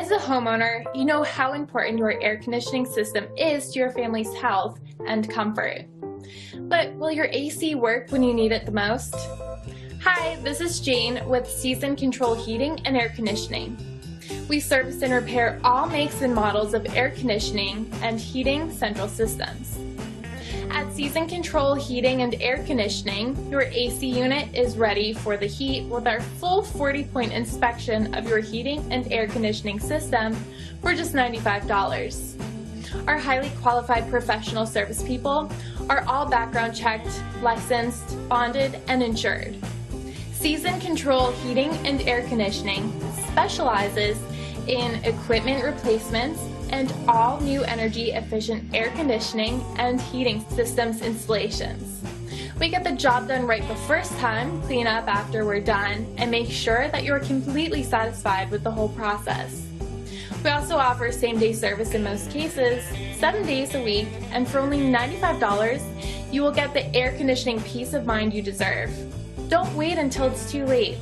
As a homeowner, you know how important your air conditioning system is to your family's health and comfort. But will your AC work when you need it the most? Hi, this is Jane with Season Control Heating and Air Conditioning. We service and repair all makes and models of air conditioning and heating central systems. At Season Control Heating and Air Conditioning, your AC unit is ready for the heat with our full 40-point inspection of your heating and air conditioning system for just $95. Our highly qualified professional service people are all background checked, licensed, bonded, and insured. Season Control Heating and Air Conditioning specializes in equipment replacements and all new energy efficient air conditioning and heating systems installations. We get the job done right the first time, clean up after we're done, and make sure that you're completely satisfied with the whole process. We also offer same-day service in most cases, 7 days a week, and for only $95, you will get the air conditioning peace of mind you deserve. Don't wait until it's too late.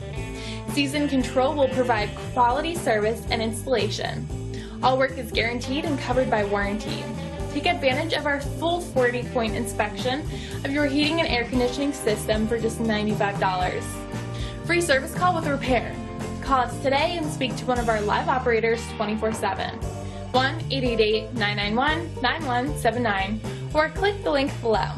Season Control will provide quality service and installation. All work is guaranteed and covered by warranty. Take advantage of our full 40-point inspection of your heating and air conditioning system for just $95. Free service call with repair. Call us today and speak to one of our live operators 24/7. 1-888-991-9179 or click the link below.